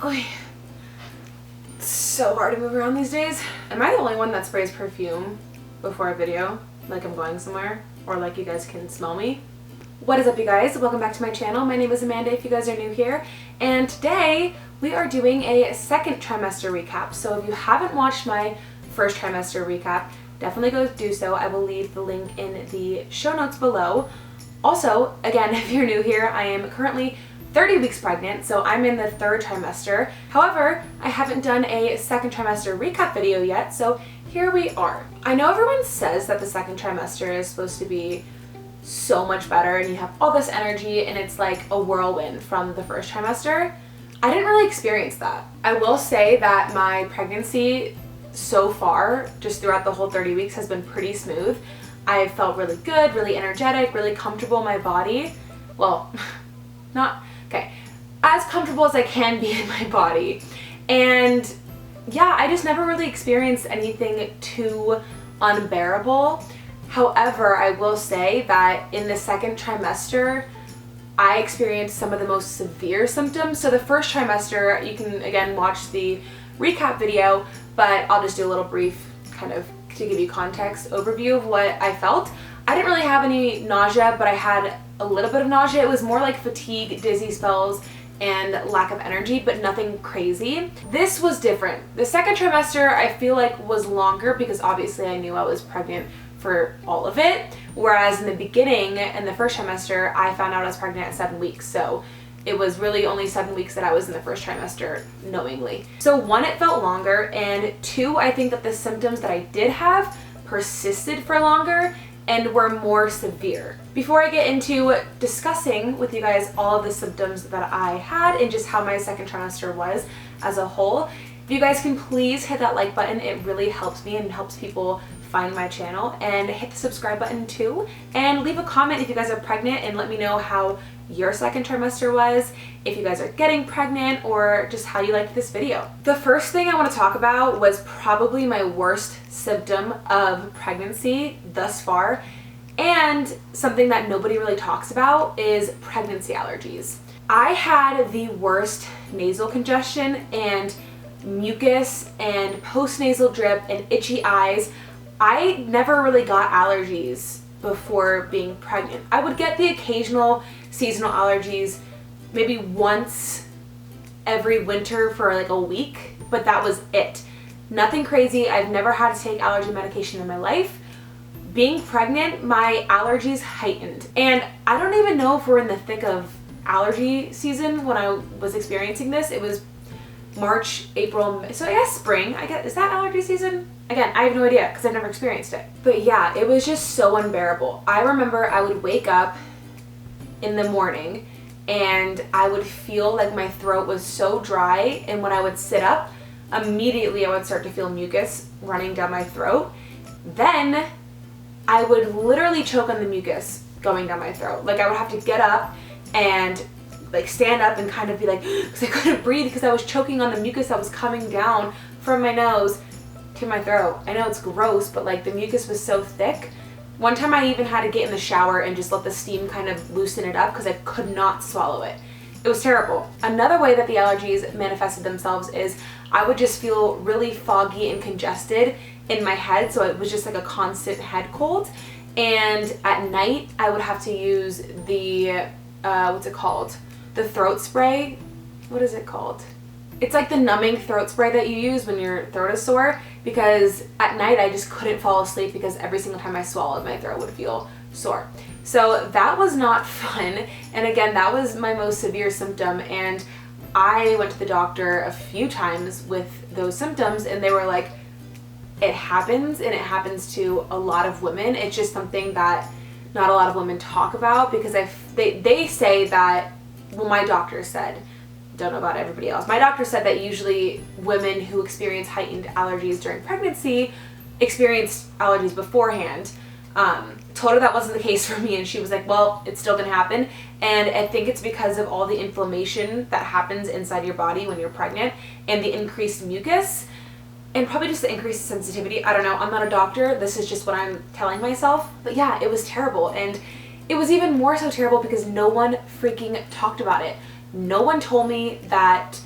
Oy. It's so hard to move around these days. Am I the only one that sprays perfume before a video? Like I'm going somewhere? Or like you guys can smell me? What is up, you guys? Welcome back to my channel. My name is Amanda if you guys are new here. And today we are doing a second trimester recap. So if you haven't watched my first trimester recap, definitely go do so. I will leave the link in the show notes below. Also, again, if you're new here, I am currently 30 weeks pregnant, so I'm in the third trimester. However, I haven't done a second trimester recap video yet, so here we are. I know everyone says that the second trimester is supposed to be so much better and you have all this energy and it's like a whirlwind from the first trimester. I didn't really experience that. I will say that my pregnancy so far, just throughout the whole 30 weeks, has been pretty smooth. I felt really good, really energetic, really comfortable in my body. Well, as comfortable as I can be in my body. And yeah, I just never really experienced anything too unbearable. However, I will say that in the second trimester, I experienced some of the most severe symptoms. So the first trimester, you can again watch the recap video, but I'll just do a little brief kind of to give you context overview of what I felt. I didn't really have any nausea, but I had a little bit of nausea. It was more like fatigue, dizzy spells, and lack of energy, but nothing crazy. This was different. The second trimester I feel like was longer because obviously I knew I was pregnant for all of it. Whereas in the beginning, in the first trimester, I found out I was pregnant at 7 weeks. So it was really only 7 weeks that I was in the first trimester knowingly. So one, it felt longer, and two, I think that the symptoms that I did have persisted for longer and were more severe. Before I get into discussing with you guys all of the symptoms that I had and just how my second trimester was as a whole, if you guys can please hit that like button, it really helps me and helps people find my channel, and hit the subscribe button too, and leave a comment if you guys are pregnant and let me know how your second trimester was, if you guys are getting pregnant, or just how you liked this video. The first thing I want to talk about was probably my worst symptom of pregnancy thus far, and something that nobody really talks about is pregnancy allergies. I had the worst nasal congestion and mucus and postnasal drip and itchy eyes. I never really got allergies before being pregnant. I would get the occasional seasonal allergies maybe once every winter for like a week, but that was it. Nothing crazy. I've never had to take allergy medication in my life. Being pregnant, my allergies heightened. And I don't even know if we're in the thick of allergy season when I was experiencing this. It was March, April, so I guess spring. Is that allergy season? Again, I have no idea because I've never experienced it. But yeah, it was just so unbearable. I remember I would wake up in the morning and I would feel like my throat was so dry, and when I would sit up, immediately I would start to feel mucus running down my throat. Then I would literally choke on the mucus going down my throat. Like I would have to get up and like stand up and kind of be like, because I couldn't breathe because I was choking on the mucus that was coming down from my nose to my throat. I know it's gross, but like the mucus was so thick. One time I even had to get in the shower and just let the steam kind of loosen it up because I could not swallow it. It was terrible. Another way that the allergies manifested themselves is I would just feel really foggy and congested in my head, so it was just like a constant head cold. And at night I would have to use the what's it called? The throat spray. What is it called? It's like the numbing throat spray that you use when your throat is sore, because at night I just couldn't fall asleep because every single time I swallowed, my throat would feel sore. So that was not fun. And again, that was my most severe symptom, and I went to the doctor a few times with those symptoms and they were like, it happens, and it happens to a lot of women. It's just something that not a lot of women talk about because they say that, well, my doctor said, don't know about everybody else. My doctor said that usually women who experience heightened allergies during pregnancy experience allergies beforehand. Told her that wasn't the case for me, and she was like, well, it's still gonna happen. And I think it's because of all the inflammation that happens inside your body when you're pregnant and the increased mucus and probably just the increased sensitivity. I don't know. I'm not a doctor. This is just what I'm telling myself. But yeah, it was terrible. And it was even more so terrible because no one freaking talked about it. No one told me that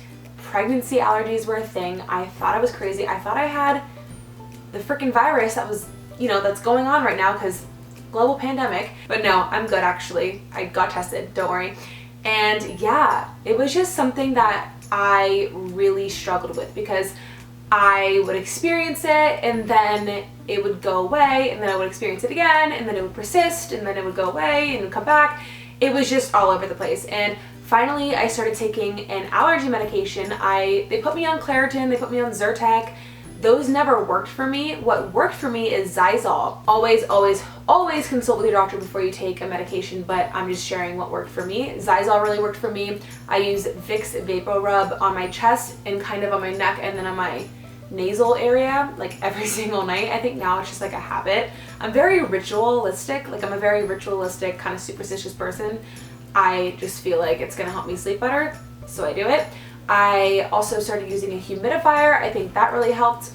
pregnancy allergies were a thing. I thought I was crazy. I thought I had the freaking virus that was, you know, that's going on right now because global pandemic. But no, I'm good actually. I got tested, don't worry. And yeah, it was just something that I really struggled with because I would experience it and then it would go away, and then I would experience it again, and then it would persist, and then it would go away and come back. It was just all over the place. And finally I started taking an allergy medication. They put me on Claritin, they put me on Zyrtec. Those never worked for me. What worked for me is Xyzal. Always, always, always consult with your doctor before you take a medication, but I'm just sharing what worked for me. Xyzal really worked for me. I use Vicks Vapor Rub on my chest and kind of on my neck and then on my nasal area, like every single night. I think now it's just like a habit. I'm very ritualistic, like I'm a very ritualistic kind of superstitious person. I just feel like it's gonna help me sleep better, so I do it. I also started using a humidifier. I think that really helped.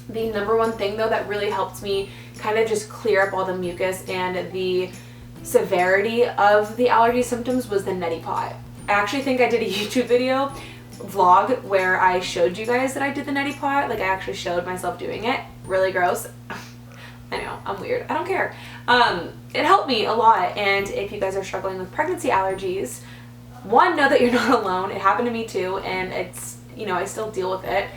The number one thing though that really helped me kind of just clear up all the mucus and the severity of the allergy symptoms was the neti pot. I actually think I did a YouTube video vlog where I showed you guys that I did the neti pot. Like I actually showed myself doing it. Really gross. I know, I'm weird. I don't care. It helped me a lot. And if you guys are struggling with pregnancy allergies, one, know that you're not alone. It happened to me too, and it's, you know, I still deal with it.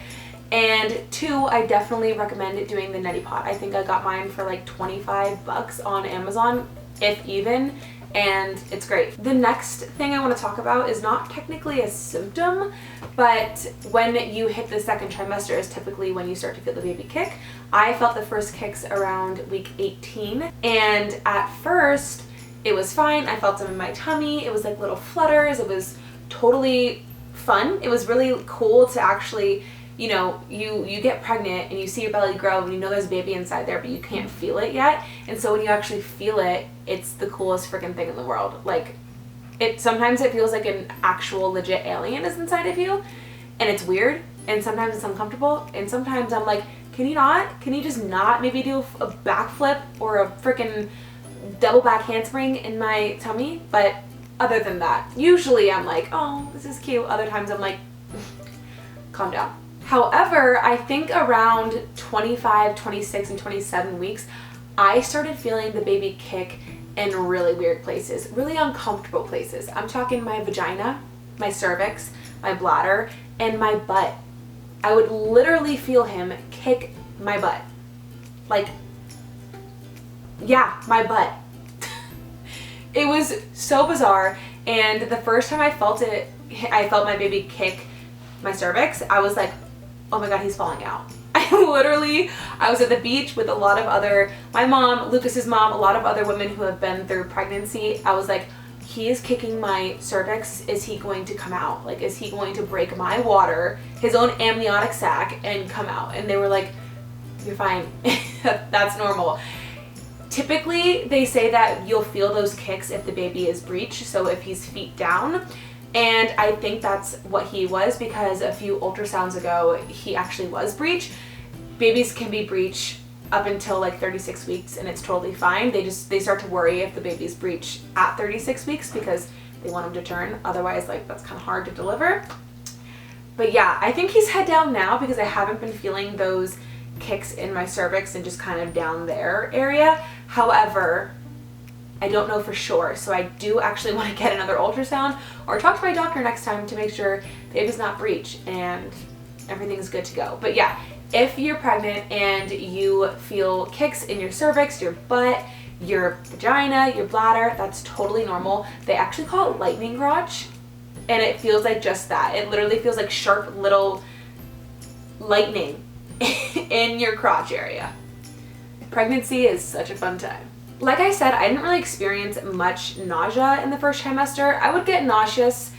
And two, I definitely recommend doing the neti pot. I think I got mine for like 25 bucks on Amazon, if even, and it's great. The next thing I want to talk about is not technically a symptom, but when you hit the second trimester is typically when you start to feel the baby kick. I felt the first kicks around week 18, and at first it was fine. I felt them in my tummy. It was like little flutters. It was totally fun. It was really cool to actually, you know, you get pregnant and you see your belly grow and you know there's a baby inside there, but you can't feel it yet. And so when you actually feel it, it's the coolest freaking thing in the world. Like, sometimes it feels like an actual legit alien is inside of you, and it's weird, and sometimes it's uncomfortable, and sometimes I'm like, can you just not maybe do a backflip or a freaking double back handspring in my tummy? But other than that, usually I'm like, oh, this is cute. Other times I'm like, calm down. However, I think around 25, 26, and 27 weeks, I started feeling the baby kick in really weird places, really uncomfortable places. I'm talking my vagina, my cervix, my bladder, and my butt. I would literally feel him kick my butt. Like, yeah, my butt. It was so bizarre, and the first time I felt it, I felt my baby kick my cervix, I was like, oh my god, he's falling out. I was at the beach with a lot of other, my mom, Lucas's mom, a lot of other women who have been through pregnancy. I was like, he is kicking my cervix. Is he going to come out? Like, is he going to break my water, his own amniotic sac, and come out? And they were like, you're fine. That's normal. Typically, they say that you'll feel those kicks if the baby is breech, so if he's feet down. And I think that's what he was, because a few ultrasounds ago, he actually was breech. Babies can be breech up until like 36 weeks, and it's totally fine. They start to worry if the baby's breech at 36 weeks because they want him to turn. Otherwise, like, that's kind of hard to deliver. But yeah, I think he's head down now because I haven't been feeling those kicks in my cervix and just kind of down there area. However, I don't know for sure, so I do actually want to get another ultrasound or talk to my doctor next time to make sure baby's not breech and everything's good to go. But yeah, if you're pregnant and you feel kicks in your cervix, your butt, your vagina, your bladder, that's totally normal. They actually call it lightning crotch, and it feels like just that. It literally feels like sharp little lightning in your crotch area. Pregnancy is such a fun time. Like I said, I didn't really experience much nausea in the first trimester. I would get nauseous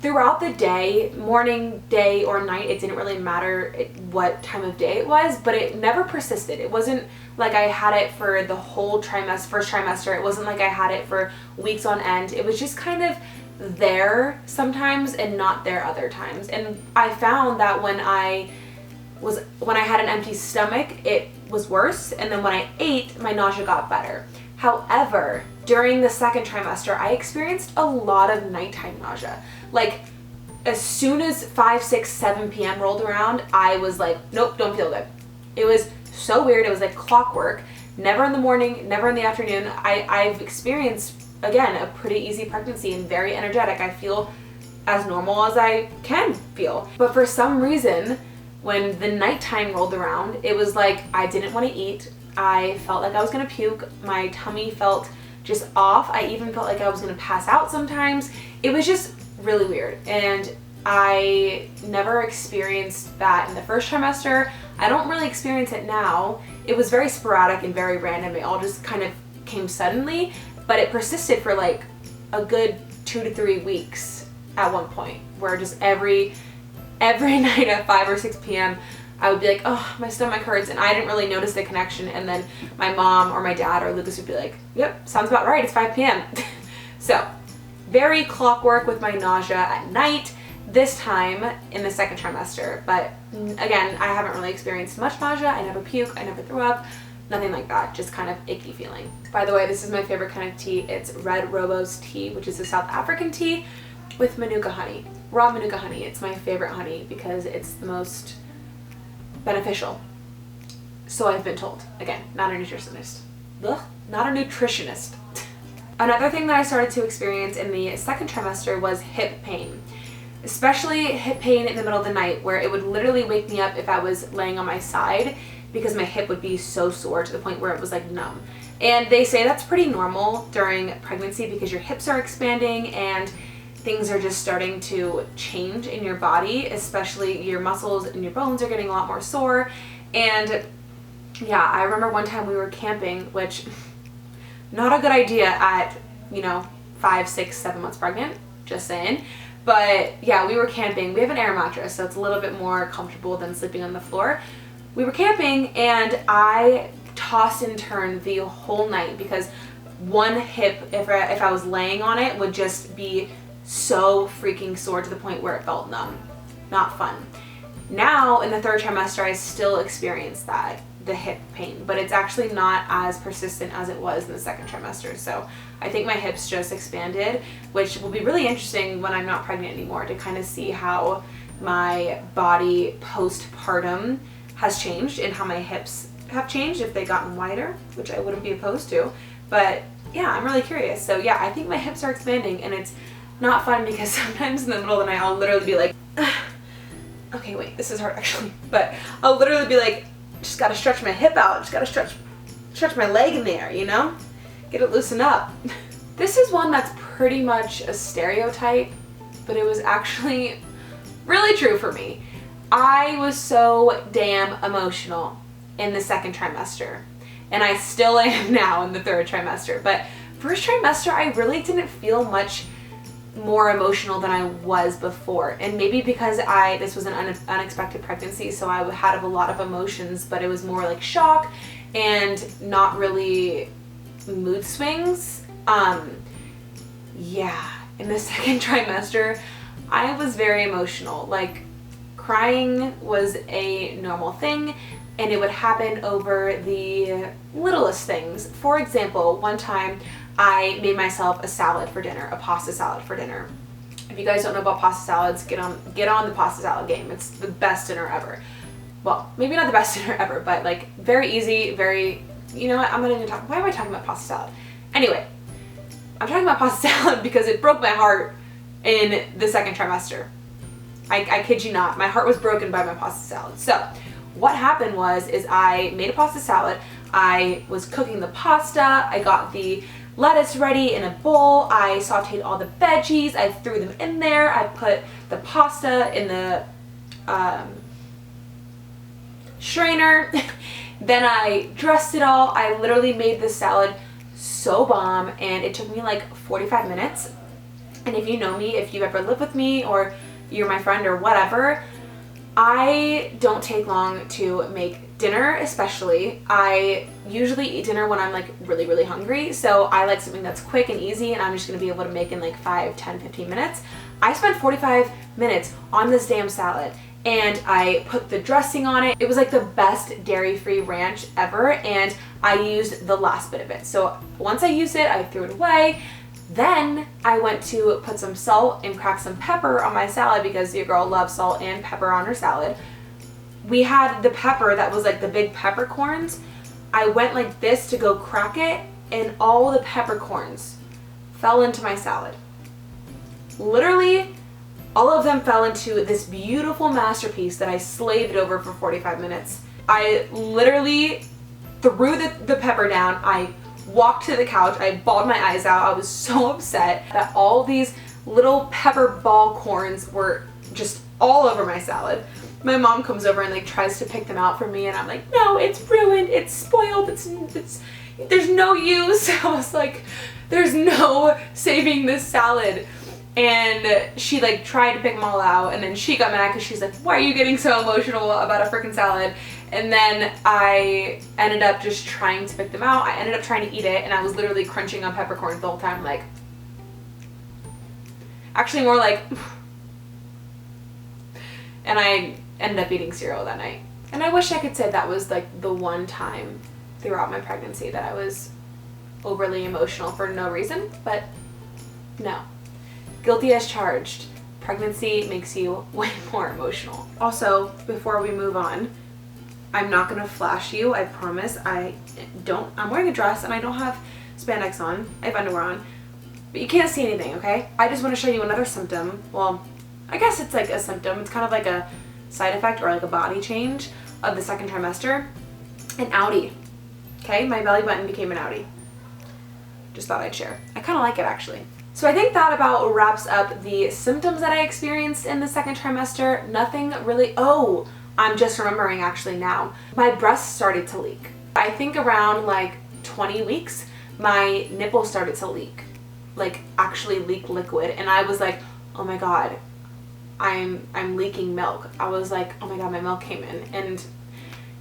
throughout the day, morning, day, or night. It didn't really matter what time of day it was, but it never persisted. It wasn't like I had it for the whole first trimester. It wasn't like I had it for weeks on end. It was just kind of there sometimes and not there other times. And I found that when I had an empty stomach, it was worse, and then when I ate, my nausea got better. However, during the second trimester, I experienced a lot of nighttime nausea. Like, as soon as 5, 6, 7 p.m. rolled around, I was like, nope, don't feel good. It was so weird. It was like clockwork. Never in the morning, never in the afternoon. I've experienced, again, a pretty easy pregnancy and very energetic. I feel as normal as I can feel. But for some reason, when the nighttime rolled around, it was like I didn't want to eat. I felt like I was gonna puke. My tummy felt just off. I even felt like I was gonna pass out sometimes. It was just really weird. And I never experienced that in the first trimester. I don't really experience it now. It was very sporadic and very random. It all just kind of came suddenly, but it persisted for like a good 2 to 3 weeks at one point, where just every night at 5 or 6 p.m. I would be like, oh, my stomach hurts, and I didn't really notice the connection, and then my mom or my dad or Lucas would be like, yep, sounds about right, it's 5 p.m. So, very clockwork with my nausea at night, this time in the second trimester. But again, I haven't really experienced much nausea. I never puke, I never threw up, nothing like that, just kind of icky feeling. By the way, this is my favorite kind of tea. It's Red Robo's tea, which is a South African tea with Manuka honey, raw Manuka honey. It's my favorite honey because it's the most beneficial. So I've been told. Again, not a nutritionist. Ugh, not a nutritionist. Another thing that I started to experience in the second trimester was hip pain. Especially hip pain in the middle of the night, where it would literally wake me up if I was laying on my side, because my hip would be so sore to the point where it was like numb. And they say that's pretty normal during pregnancy because your hips are expanding and things are just starting to change in your body, especially your muscles and your bones are getting a lot more sore. And yeah, I remember one time we were camping, which not a good idea at, 5, 6, 7 months pregnant, just saying. But yeah, we were camping. We have an air mattress, so it's a little bit more comfortable than sleeping on the floor. We were camping and I tossed and turned the whole night because one hip, if I was laying on it, would just be so freaking sore to the point where it felt numb. Not fun. Now in the third trimester, I still experience that, the hip pain, but it's actually not as persistent as it was in the second trimester. So I think my hips just expanded, which will be really interesting when I'm not pregnant anymore, to kind of see how my body postpartum has changed and how my hips have changed, if they've gotten wider, which I wouldn't be opposed to. But yeah, I'm really curious. So yeah, I think my hips are expanding, and it's not fun because sometimes in the middle of the night I'll literally be like, okay, wait, this is hard actually, but I'll literally be like, just gotta stretch my hip out, just gotta stretch my leg in there, get it loosened up. This is one that's pretty much a stereotype, but it was actually really true for me. I was so damn emotional in the second trimester, and I still am now in the third trimester. But first trimester, I really didn't feel much more emotional than I was before, and maybe because this was an unexpected pregnancy, so I had a lot of emotions, but it was more like shock and not really mood swings. Yeah, in the second trimester, I was very emotional. Like, crying was a normal thing, and it would happen over the littlest things. For example, one time I made myself a salad for dinner, a pasta salad for dinner. If you guys don't know about pasta salads, get on the pasta salad game. It's the best dinner ever. Well, maybe not the best dinner ever, but like very easy, very, you know what, I'm not even talking, why am I talking about pasta salad? Anyway, I'm talking about pasta salad because it broke my heart in the second trimester. I kid you not, my heart was broken by my pasta salad. So what happened is I made a pasta salad. I was cooking the pasta. I got the lettuce ready in a bowl. I sauteed all the veggies. I threw them in there. I put the pasta in the strainer. Then I dressed it all. I literally made this salad so bomb, and it took me like 45 minutes. And if you know me, if you've ever lived with me or you're my friend or whatever, I don't take long to make dinner, especially. I usually eat dinner when I'm like really, really hungry. So I like something that's quick and easy, and I'm just gonna be able to make in like 5, 10, 15 minutes. I spent 45 minutes on this damn salad, and I put the dressing on it. It was like the best dairy-free ranch ever, and I used the last bit of it. So once I used it, I threw it away. Then I went to put some salt and crack some pepper on my salad because your girl loves salt and pepper on her salad. We had the pepper that was like the big peppercorns. I went like this to go crack it, and all the peppercorns fell into my salad. Literally, all of them fell into this beautiful masterpiece that I slaved over for 45 minutes. I literally threw the pepper down. I walked to the couch. I bawled my eyes out. I was so upset that all these little pepper ball corns were just all over my salad. My mom comes over and like tries to pick them out for me, and I'm like, no, it's ruined, it's spoiled, it's there's no use. I was like, there's no saving this salad. And she like tried to pick them all out, and then she got mad because she's like, why are you getting so emotional about a freaking salad? And then I ended up just trying to pick them out. I ended up trying to eat it, and I was literally crunching on peppercorns the whole time, like, actually more like, and I ended up eating cereal that night. And I wish I could say that was like the one time throughout my pregnancy that I was overly emotional for no reason, but no. Guilty as charged. Pregnancy makes you way more emotional. Also, before we move on, I'm not gonna flash you, I promise. I'm wearing a dress and I don't have spandex on. I have underwear on, but you can't see anything, okay? I just wanna show you another symptom. Well, I guess it's like a symptom. It's kind of like a side effect or like a body change of the second trimester. An outie, okay? My belly button became an outie. Just thought I'd share. I kinda like it actually. So I think that about wraps up the symptoms that I experienced in the second trimester. Nothing really, oh, I'm just remembering actually now. My breasts started to leak. I think around like 20 weeks, my nipple started to leak. Like actually leak liquid. And I was like, oh my God, I'm leaking milk. I was like, oh my God, my milk came in. And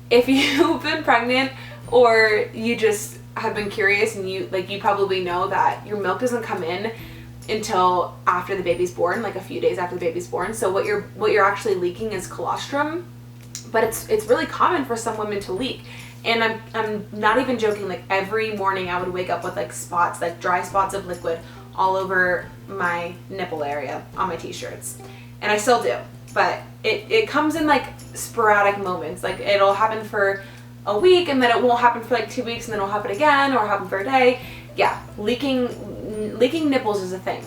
if you've been pregnant or you just have been curious, and you probably know that your milk doesn't come in until after the baby's born, like a few days after the baby's born. So what you're actually leaking is colostrum, but it's really common for some women to leak. And I'm not even joking, like every morning I would wake up with like spots, like dry spots of liquid all over my nipple area on my t-shirts. And I still do, but it comes in like sporadic moments. Like it'll happen for a week, and then it won't happen for like 2 weeks, and then it'll happen again, or happen for a day. Yeah, leaking nipples is a thing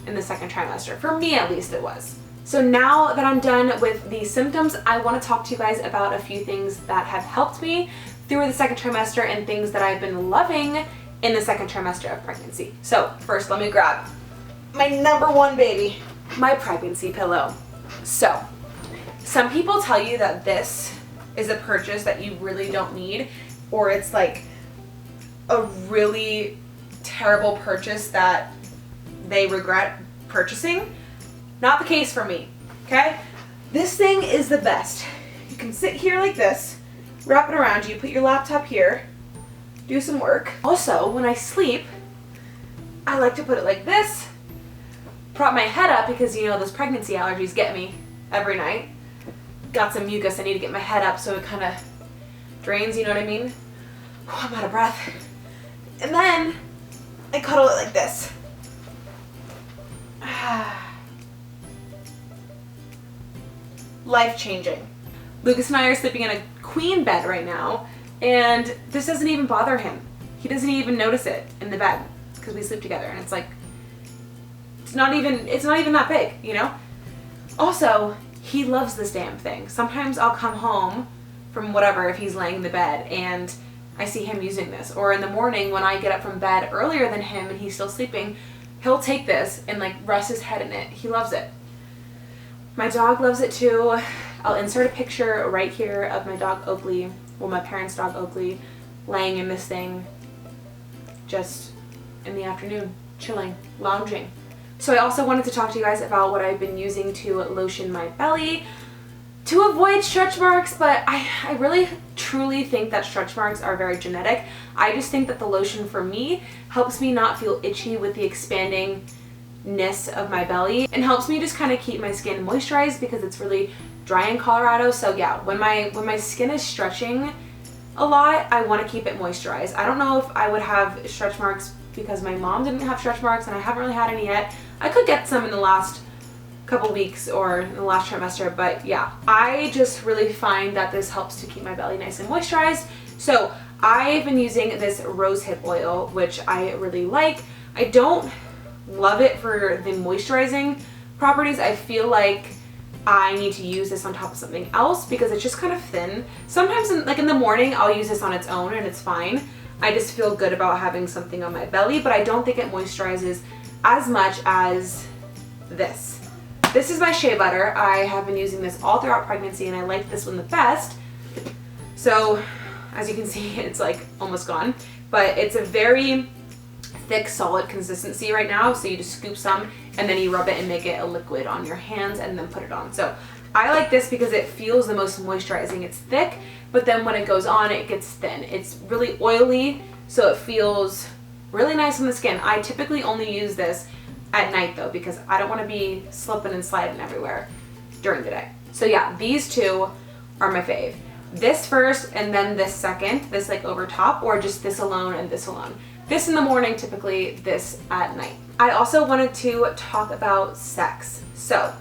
in the second trimester. For me at least it was. So now that I'm done with the symptoms, I want to talk to you guys about a few things that have helped me through the second trimester and things that I've been loving in the second trimester of pregnancy. So first, let me grab my number one baby, my pregnancy pillow. So some people tell you that this is a purchase that you really don't need, or it's like a really terrible purchase that they regret purchasing. Not the case for me, okay? This thing is the best. You can sit here like this, wrap it around you, put your laptop here, do some work. Also, when I sleep, I like to put it like this, prop my head up because you know those pregnancy allergies get me every night. Got some mucus, I need to get my head up so it kind of drains, you know what I mean? Oh, I'm out of breath. And then I cuddle it like this. Life-changing. Lucas and I are sleeping in a queen bed right now, and this doesn't even bother him. He doesn't even notice it in the bed because we sleep together, and it's like, it's not even that big, you know? Also, he loves this damn thing. Sometimes I'll come home from whatever if he's laying in the bed and I see him using this. Or in the morning when I get up from bed earlier than him and he's still sleeping, he'll take this and like rest his head in it. He loves it. My dog loves it too. I'll insert a picture right here of my dog Oakley, well, my parents' dog Oakley, laying in this thing just in the afternoon, chilling, lounging. So I also wanted to talk to you guys about what I've been using to lotion my belly to avoid stretch marks, but I really truly think that stretch marks are very genetic. I just think that the lotion for me helps me not feel itchy with the expandingness of my belly and helps me just kind of keep my skin moisturized because it's really dry in Colorado. So yeah, when my skin is stretching a lot, I want to keep it moisturized. I don't know if I would have stretch marks because my mom didn't have stretch marks and I haven't really had any yet. I could get some in the last couple weeks or in the last trimester, but yeah, I just really find that this helps to keep my belly nice and moisturized. So I've been using this rose hip oil, which I really like. I don't love it for the moisturizing properties. I feel like I need to use this on top of something else because it's just kind of thin. Sometimes in the morning I'll use this on its own and it's fine. I just feel good about having something on my belly, but I don't think it moisturizes as much as this. This is my shea butter. I have been using this all throughout pregnancy and I like this one the best. So as you can see, it's like almost gone, but it's a very thick, solid consistency right now. So you just scoop some and then you rub it and make it a liquid on your hands and then put it on. So I like this because it feels the most moisturizing. It's thick, but then when it goes on, it gets thin. It's really oily, so it feels really nice on the skin. I typically only use this at night though, because I don't want to be slipping and sliding everywhere during the day. So yeah, these two are my fave. This first and then this second, this like over top, or just this alone and this alone. This in the morning, typically this at night. I also wanted to talk about sex. So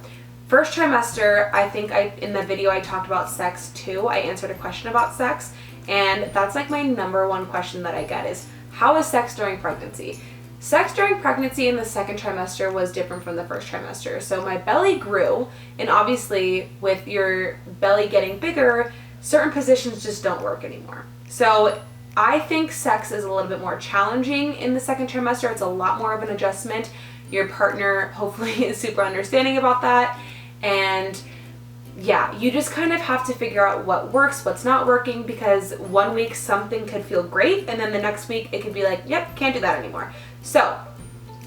first trimester, I think in the video I talked about sex too. I answered a question about sex, and that's like my number one question that I get is, how is sex during pregnancy? Sex during pregnancy in the second trimester was different from the first trimester. So my belly grew, and obviously with your belly getting bigger, certain positions just don't work anymore. So I think sex is a little bit more challenging in the second trimester. It's a lot more of an adjustment. Your partner hopefully is super understanding about that. And yeah, you just kind of have to figure out what works, what's not working, because one week something could feel great and then the next week it could be like, yep, can't do that anymore. So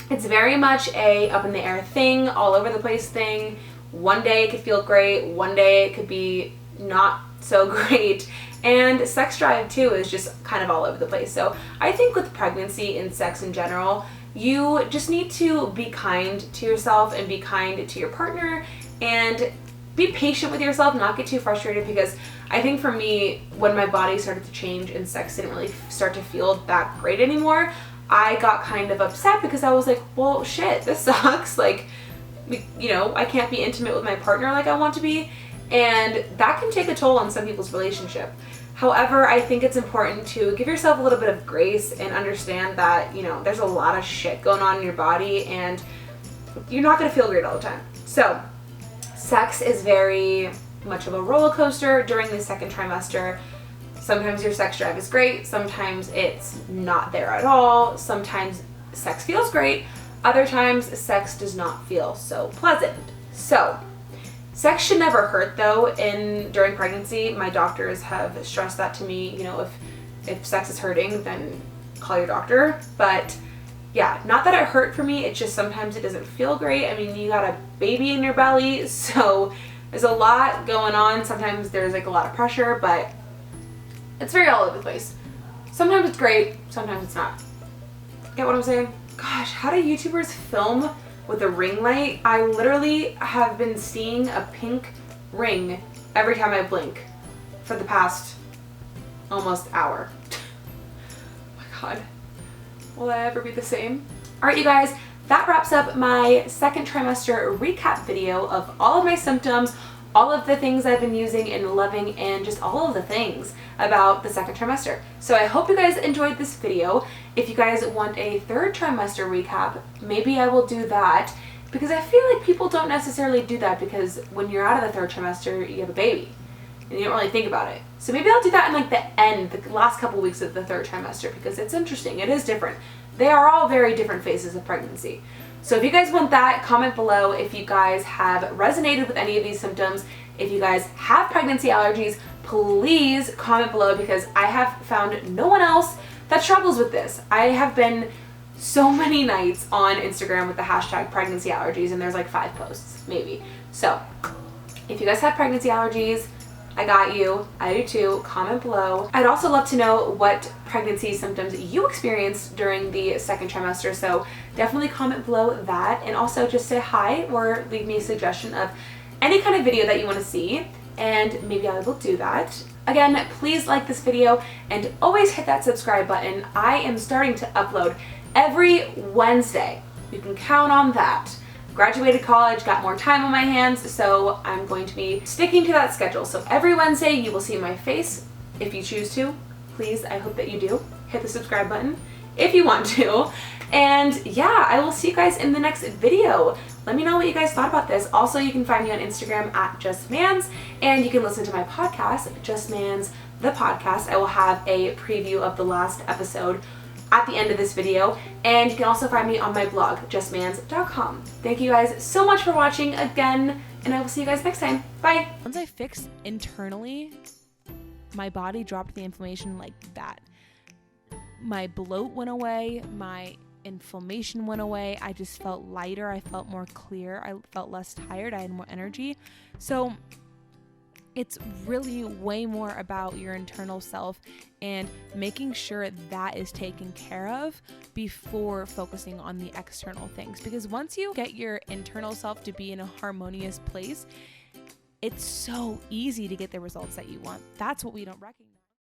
it's very much a up in the air thing, all over the place thing. One day it could feel great, one day it could be not so great. And sex drive too is just kind of all over the place. So I think with pregnancy and sex in general, you just need to be kind to yourself and be kind to your partner and be patient with yourself, not get too frustrated, because I think for me, when my body started to change and sex didn't really start to feel that great anymore, I got kind of upset because I was like, well, shit, this sucks. Like, you know, I can't be intimate with my partner like I want to be. And that can take a toll on some people's relationship. However, I think it's important to give yourself a little bit of grace and understand that, you know, there's a lot of shit going on in your body and you're not going to feel great all the time. So sex is very much of a roller coaster during the second trimester. Sometimes your sex drive is great, sometimes it's not there at all, sometimes sex feels great, other times sex does not feel so pleasant. So sex should never hurt though. During pregnancy, my doctors have stressed that to me, you know, if sex is hurting, then call your doctor. But yeah, not that it hurt for me, it's just sometimes it doesn't feel great. I mean, you got a baby in your belly, so there's a lot going on. Sometimes there's like a lot of pressure, but it's very all over the place. Sometimes it's great, sometimes it's not. Get what I'm saying? Gosh, how do YouTubers film with a ring light? I literally have been seeing a pink ring every time I blink for the past almost hour. Oh my god. Will that ever be the same? Alright, you guys, that wraps up my second trimester recap video of all of my symptoms, all of the things I've been using and loving, and just all of the things about the second trimester. So I hope you guys enjoyed this video. If you guys want a third trimester recap, maybe I will do that, because I feel like people don't necessarily do that, because when you're out of the third trimester, you have a baby and you don't really think about it. So maybe I'll do that in like the last couple weeks of the third trimester, because it's interesting. It is different. They are all very different phases of pregnancy. So if you guys want that, comment below. If you guys have resonated with any of these symptoms, if you guys have pregnancy allergies, please comment below, because I have found no one else that struggles with this. I have been so many nights on Instagram with the hashtag pregnancy allergies, and there's like 5 posts, maybe. So if you guys have pregnancy allergies, I got you. I do too. Comment below. I'd also love to know what pregnancy symptoms you experienced during the second trimester, so definitely comment below that, and also just say hi or leave me a suggestion of any kind of video that you want to see, and maybe I will do that. Again, please like this video and always hit that subscribe button. I am starting to upload every Wednesday. You can count on that. Graduated college, got more time on my hands, so I'm going to be sticking to that schedule. So every Wednesday you will see my face. If you choose to, please, I hope that you do. Hit the subscribe button if you want to. And yeah, I will see you guys in the next video. Let me know what you guys thought about this. Also, you can find me on Instagram at JustMans, and you can listen to my podcast, Just Mans, the podcast. I will have a preview of the last episode at the end of this video, and you can also find me on my blog, justmans.com. Thank you guys so much for watching again, and I will see you guys next time. Bye. Once I fixed internally, my body dropped the inflammation like that. My bloat went away, my inflammation went away. I just felt lighter. I felt more clear. I felt less tired. I had more energy. So it's really way more about your internal self and making sure that is taken care of before focusing on the external things. Because once you get your internal self to be in a harmonious place, it's so easy to get the results that you want. That's what we don't recognize.